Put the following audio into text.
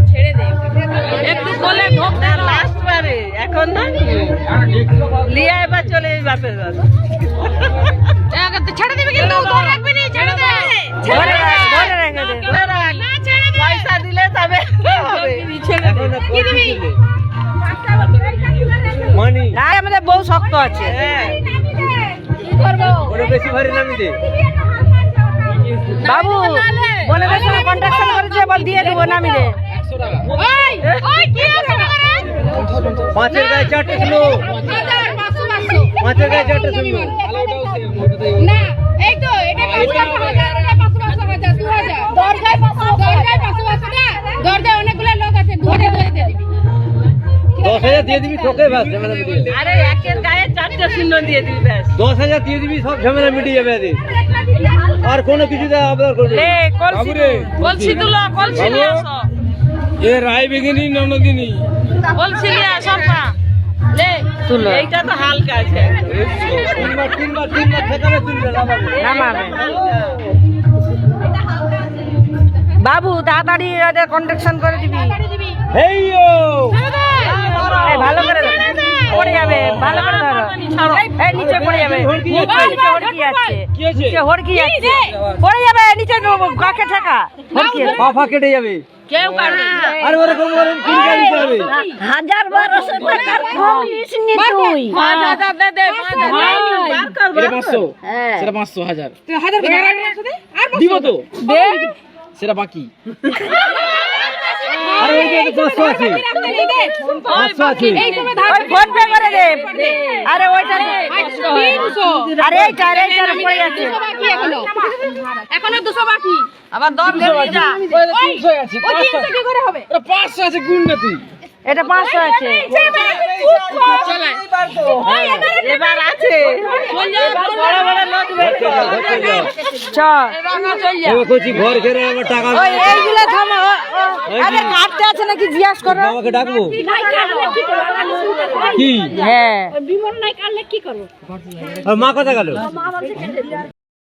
ছেড়ে দে একটু কোলে ঢোক না লাস্ট বারে এখন না লিয়া এবার চলে যাবে বাপের বাড়ি ছেড়ে দিবি কিন্তু ধরে রাখবি না ছেড়ে দে ধরে রেখে দে না ছেড়ে দে পয়সা দিলে তবে হবে ছেড়ে দে কি দিবি মানি না আমাদের বউ শক্ত আছে কি করব ওরে বেশি ভারী নামি দে বাবু বনেদের সঙ্গে কন্ট্রাকশন করেছে বল দিয়ে দেবো নামি দে 100 টাকা ওই ওই কি আছে পাঁচের গায়ে চারটে ছিল 500 পাঁচের গায়ে চারটে ছিল না এই তো এটা 500 দরগায় 500 না দরগায় অনেকগুলো লোক আছে ধরে ধরে দে দিবি 10,000 দিয়ে দিবি তোকে বাস ঝামেলা মিটিয়ে যাবে আরে একের গায়ে চারটে শূন্য দিয়ে দিবি বাস 10,000 দিয়ে দিবি সব ঝামেলা মিটিয়ে যাবে আরে আর কোনো কিছু দে আবার করবে লে কলসি তুলো কলসি নিয়ে আসো এ রাই বেগিনি ননদিনী কলসি নিয়ে আসো পা লে তুলো এইটা তো হালকা আছে তিনবার ঠেকাবে তুলবে নামাবে বাবু তাড়াতাড়ি এটা কন্ট্রাকশন করে দিবি হেইও এই ভালো করে পড়ে যাবে ভালো করে ধরো এই নিচে পড়ে যাবে নিচে হড়কি আছে পড়ে যাবে নিচে গাকে ঠেকা হড়কি পাফা কেটে যাবে কেউ কাটবে আরে ওরকম করে কিন গাড়ি যাবে 1200 টাকার কম নিস নি তুই 5000 দে দে 500 সেটা 500 1000 তুই 1000 টাকা দিব তো দে সেটা বাকি আরে এই যে 500 আছে 500 আছে ওই ফোন পে করে দে আরে ওইটা 300 আরে এইটা পড়ে যাচ্ছে বাকি এখনো 200 বাকি আবার 10 দে যা 300 আছে 300 কি করে হবে ওটা 500 আছে গুণ না তুই এটা 500 আছে এবার আছে বড় বড় লোক বের কর চল চল যা ও কোচি ঘর ঘেরে আমার টাকা ওই এইগুলা থামো আরে কাটতে আছে নাকি জিজ্ঞাস করো আমাকে ডাকবো কি হ্যাঁ বিমন নাই কাটলে কি করব মা কথা গেল